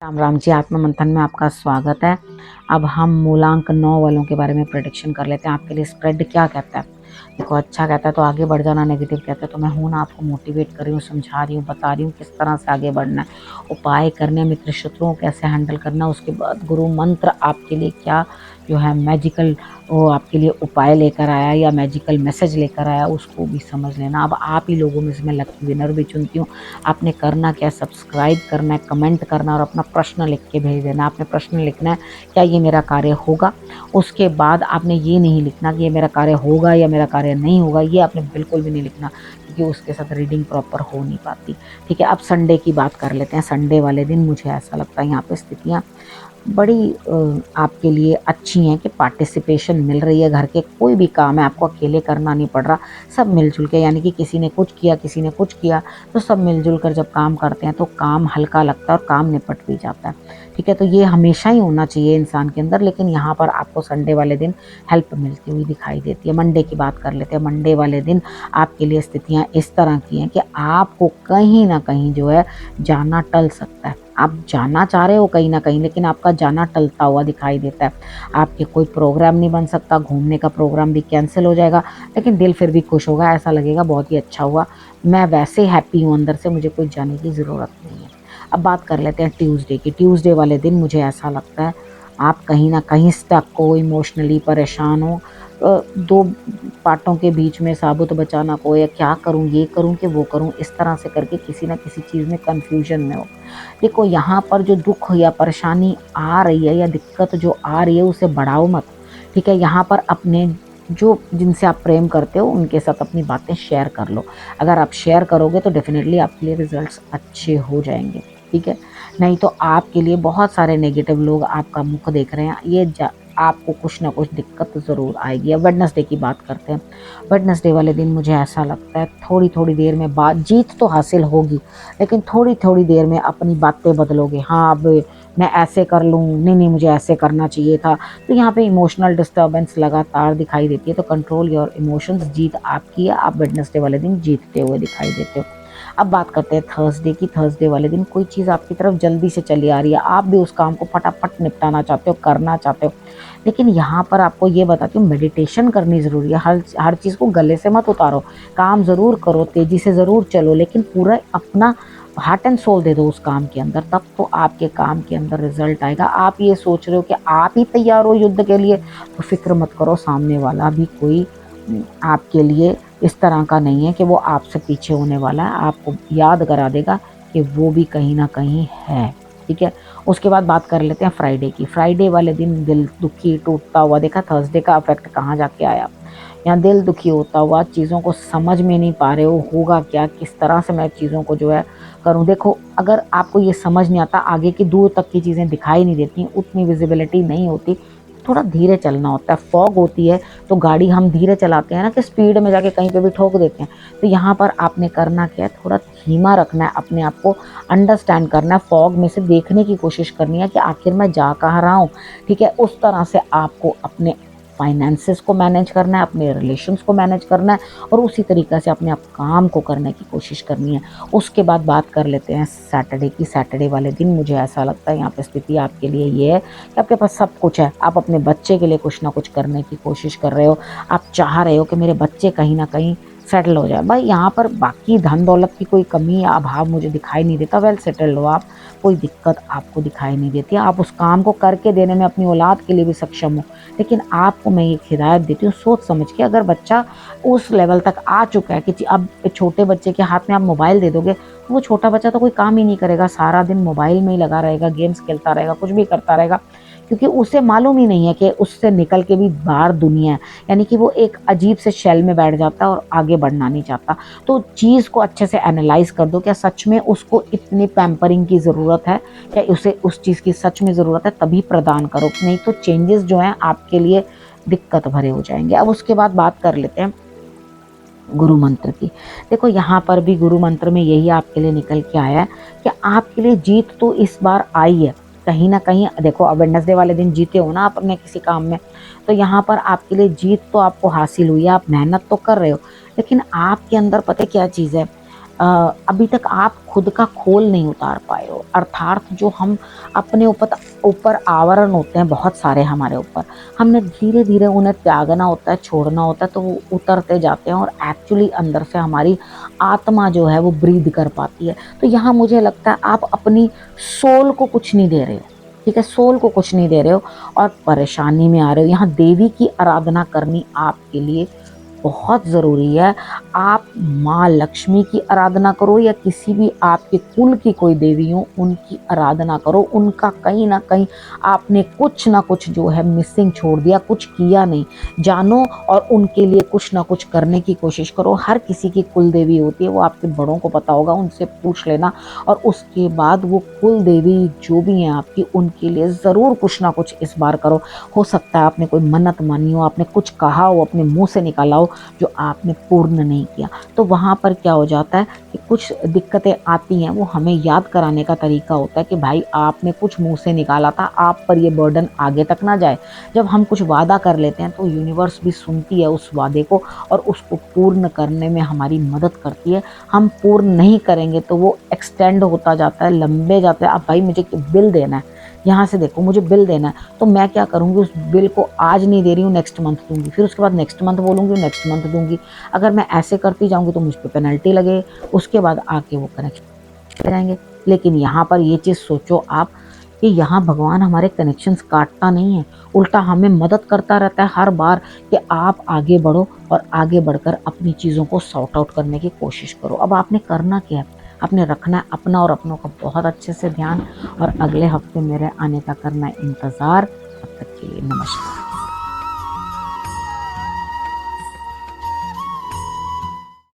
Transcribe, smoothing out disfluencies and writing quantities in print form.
राम राम जी। आत्म मंथन में आपका स्वागत है। अब हम मूलांक 9 वालों के बारे में प्रेडिक्शन कर लेते हैं। आपके लिए स्प्रेड क्या कहता है? देखो, अच्छा कहता है तो आगे बढ़ जाना, नेगेटिव कहता है तो मैं हूं ना आपको मोटिवेट कर रही हूँ, समझा रही हूँ, बता रही हूँ किस तरह से आगे बढ़ना है, उपाय करने, मित्र शत्रुओं कैसे हैंडल करना। उसके बाद गुरु मंत्र आपके लिए क्या जो है मैजिकल वो आपके लिए उपाय लेकर आया या मैजिकल मैसेज लेकर आया, उसको भी समझ लेना। अब आप ही लोगों में से मैं लकी विनर भी चुनती हूँ। आपने करना क्या है, सब्सक्राइब करना है, कमेंट करना और अपना प्रश्न लिख के भेज देना। आपने प्रश्न लिखना है, क्या ये मेरा कार्य होगा। उसके बाद आपने ये नहीं लिखना कि ये मेरा कार्य होगा या मेरा कार्य नहीं होगा, ये आपने बिल्कुल भी नहीं लिखना, क्योंकि उसके साथ रीडिंग प्रॉपर हो नहीं पाती। ठीक है, अब संडे की बात कर लेते हैं। संडे वाले दिन मुझे ऐसा लगता है यहाँ पे स्थितियाँ बड़ी आपके लिए अच्छी हैं कि पार्टिसिपेशन मिल रही है। घर के कोई भी काम है आपको अकेले करना नहीं पड़ रहा, सब मिलजुल के, यानी कि किसी ने कुछ किया किसी ने कुछ किया, तो सब मिलजुल कर जब काम करते हैं तो काम हल्का लगता है और काम निपट भी जाता है। ठीक है, तो ये हमेशा ही होना चाहिए इंसान के अंदर, लेकिन यहाँ पर आपको संडे वाले दिन हेल्प मिलती हुई दिखाई देती है। मंडे की बात कर लेते हैं। मंडे वाले दिन आपके लिए स्थितियाँ इस तरह की हैं कि आपको कहीं ना कहीं जो है जाना टल सकता है। आप जाना चाह रहे हो कहीं ना कहीं, लेकिन आपका जाना टलता हुआ दिखाई देता है। आपके कोई प्रोग्राम नहीं बन सकता, घूमने का प्रोग्राम भी कैंसिल हो जाएगा, लेकिन दिल फिर भी खुश होगा, ऐसा लगेगा बहुत ही अच्छा हुआ, मैं वैसे हैप्पी हूँ अंदर से, मुझे कोई जाने की ज़रूरत नहीं है। अब बात कर लेते हैं ट्यूसडे की। ट्यूसडे वाले दिन मुझे ऐसा लगता है आप कहीं ना कहीं स्टक हो, इमोशनली परेशान हो, दो पार्टों के बीच में साबुत बचाना को, या क्या करूं, ये करूं कि वो करूं, इस तरह से करके किसी ना किसी चीज़ में कंफ्यूजन में हो। देखो, यहाँ पर जो दुख या परेशानी आ रही है या दिक्कत जो आ रही है उसे बढ़ाओ मत। ठीक है, यहाँ पर अपने जो जिनसे आप प्रेम करते हो उनके साथ अपनी बातें शेयर कर लो। अगर आप शेयर करोगे तो डेफिनेटली आपके लिए रिजल्ट्स अच्छे हो जाएंगे। ठीक है, नहीं तो आपके लिए बहुत सारे नेगेटिव लोग आपका मुख देख रहे हैं, आपको कुछ ना कुछ दिक्कत ज़रूर आएगी। अब वेडनेसडे की बात करते हैं। वेडनेसडे वाले दिन मुझे ऐसा लगता है थोड़ी थोड़ी देर में बात जीत तो हासिल होगी, लेकिन थोड़ी थोड़ी देर में अपनी बातें बदलोगे। हाँ, अब मैं ऐसे कर लूँ, नहीं नहीं मुझे ऐसे करना चाहिए था, तो यहाँ पे इमोशनल डिस्टर्बेंस लगातार दिखाई देती है। तो कंट्रोल योर इमोशंस, जीत आपकी है, आप वेडनेसडे वाले दिन जीतते हुए दिखाई देते हो। अब बात करते हैं थर्सडे की। थर्सडे वाले दिन कोई चीज़ आपकी तरफ जल्दी से चली आ रही है, आप भी उस काम को फटाफट निपटाना चाहते हो, करना चाहते हो, लेकिन यहाँ पर आपको ये बताती हूँ मेडिटेशन करनी ज़रूरी है। हर चीज़ को गले से मत उतारो, काम ज़रूर करो, तेज़ी से ज़रूर चलो, लेकिन पूरा अपना हार्ट एंड सोल दे दो उस काम के अंदर, तब तो आपके काम के अंदर रिजल्ट आएगा। आप ये सोच रहे हो कि आप ही तैयार हो युद्ध के लिए, तो फिक्र मत करो, सामने वाला भी कोई आपके लिए इस तरह का नहीं है कि वो आपसे पीछे होने वाला है। आपको याद करा देगा कि वो भी कहीं ना कहीं है। ठीक है, उसके बाद बात कर लेते हैं फ्राइडे की। फ्राइडे वाले दिन दिल दुखी टूटता हुआ देखा, थर्सडे का इफेक्ट कहाँ जाके आया। यहाँ दिल दुखी होता हुआ, चीज़ों को समझ में नहीं पा रहे हो, होगा क्या, किस तरह से मैं चीज़ों को जो है करूँ। देखो, अगर आपको ये समझ नहीं आता, आगे की दूर तक की चीज़ें दिखाई नहीं देती, उतनी विजिबिलिटी नहीं होती, थोड़ा धीरे चलना होता है। फॉग होती है तो गाड़ी हम धीरे चलाते हैं ना, कि स्पीड में जाके कहीं पे भी ठोक देते हैं। तो यहाँ पर आपने करना क्या है, थोड़ा धीमा रखना है, अपने आप को अंडरस्टैंड करना है, फॉग में से देखने की कोशिश करनी है कि आखिर मैं जा कहाँ रहा हूँ। ठीक है, उस तरह से आपको अपने फाइनेंसेस को मैनेज करना है, अपने रिलेशंस को मैनेज करना है, और उसी तरीके से अपने आप काम को करने की कोशिश करनी है। उसके बाद बात कर लेते हैं सैटरडे की। सैटरडे वाले दिन मुझे ऐसा लगता है यहाँ पे स्थिति आपके लिए ये है कि आपके पास सब कुछ है, आप अपने बच्चे के लिए कुछ ना कुछ करने की कोशिश कर रहे हो, आप चाह रहे हो कि मेरे बच्चे कहीं ना कहीं सेटल हो जाए। भाई, यहाँ पर बाकी धन दौलत की कोई कमी या अभाव मुझे दिखाई नहीं देता, वेल सेटल्ड हो आप, कोई दिक्कत आपको दिखाई नहीं देती, आप उस काम को करके देने में अपनी औलाद के लिए भी सक्षम हो। लेकिन आपको मैं एक हिदायत देती हूँ, सोच समझ के, अगर बच्चा उस लेवल तक आ चुका है कि अब छोटे बच्चे के हाथ में आप मोबाइल दे दोगे, तो वो छोटा बच्चा तो कोई काम ही नहीं करेगा, सारा दिन मोबाइल में ही लगा रहेगा, गेम्स खेलता रहेगा, कुछ भी करता रहेगा, क्योंकि उसे मालूम ही नहीं है कि उससे निकल के भी बाहर दुनिया है। यानी कि वो एक अजीब से शेल में बैठ जाता है और आगे बढ़ना नहीं चाहता। तो चीज़ को अच्छे से एनालाइज कर दो, क्या सच में उसको इतनी पैम्परिंग की ज़रूरत है, क्या उसे उस चीज़ की सच में ज़रूरत है, तभी प्रदान करो, नहीं तो चेंजेस जो हैं आपके लिए दिक्कत भरे हो जाएंगे। अब उसके बाद बात कर लेते हैं गुरु मंत्र की। देखो, यहाँ पर भी गुरु मंत्र में यही आपके लिए निकल के आया है कि आपके लिए जीत तो इस बार आई है कहीं ना कहीं। देखो, अब वेडनेसडे वाले दिन जीते हो ना आप अपने किसी काम में, तो यहाँ पर आपके लिए जीत तो आपको हासिल हुई है, आप मेहनत तो कर रहे हो, लेकिन आपके अंदर पता है क्या चीज़ है, अभी तक आप खुद का खोल नहीं उतार पाए हो, अर्थात जो हम अपने ऊपर आवरण होते हैं बहुत सारे हमारे ऊपर, हमने धीरे धीरे उन्हें त्यागना होता है, छोड़ना होता है, तो वो उतरते जाते हैं और एक्चुअली अंदर से हमारी आत्मा जो है वो ब्रीद कर पाती है। तो यहाँ मुझे लगता है आप अपनी सोल को कुछ नहीं दे रहे हो, ठीक है, सोल को कुछ नहीं दे रहे हो और परेशानी में आ रहे हो। यहाँ देवी की आराधना करनी आपके लिए बहुत ज़रूरी है। आप माँ लक्ष्मी की आराधना करो या किसी भी आपके कुल की कोई देवी हो उनकी आराधना करो। उनका कहीं ना कहीं आपने कुछ ना कुछ जो है मिसिंग छोड़ दिया, कुछ किया नहीं, जानो और उनके लिए कुछ ना कुछ करने की कोशिश करो। हर किसी की कुल देवी होती है, वो आपके बड़ों को पता होगा, उनसे पूछ लेना। और उसके बाद वो कुल देवी जो भी हैं आपकी, उनके लिए ज़रूर कुछ ना कुछ इस बार करो। हो सकता है आपने कोई मन्नत मानी हो, आपने कुछ कहा हो, अपने मुंह से निकाला हो जो आपने पूर्ण नहीं किया, तो वहाँ पर क्या हो जाता है कि कुछ दिक्कतें आती हैं। वो हमें याद कराने का तरीका होता है कि भाई आपने कुछ मुंह से निकाला था, आप पर ये बर्डन आगे तक ना जाए। जब हम कुछ वादा कर लेते हैं तो यूनिवर्स भी सुनती है उस वादे को और उसको पूर्ण करने में हमारी मदद करती है। हम पूर्ण नहीं करेंगे तो वो एक्सटेंड होता जाता है, लंबे जाता है। अब भाई मुझे बिल देना है, यहाँ से देखो मुझे बिल देना है, तो मैं क्या करूँगी, उस बिल को आज नहीं दे रही हूँ, नेक्स्ट मंथ दूंगी, फिर उसके बाद नेक्स्ट मंथ बोलूँगी, नेक्स्ट मंथ दूंगी। अगर मैं ऐसे करती जाऊँगी तो मुझ पर पेनल्टी लगे, उसके बाद आके वो कनेक्शन जाएंगे। लेकिन यहाँ पर ये चीज़ सोचो आप कि यहाँ भगवान हमारे कनेक्शंस काटता नहीं है, उल्टा हमें मदद करता रहता है हर बार कि आप आगे बढ़ो और आगे बढ़कर अपनी चीज़ों को सॉर्ट आउट करने की कोशिश करो। अब आपने करना क्या है, आपने रखना है अपना और अपनों का बहुत अच्छे से ध्यान और अगले हफ्ते मेरे आने का करना है इंतज़ार। तब तक के लिए नमस्कार।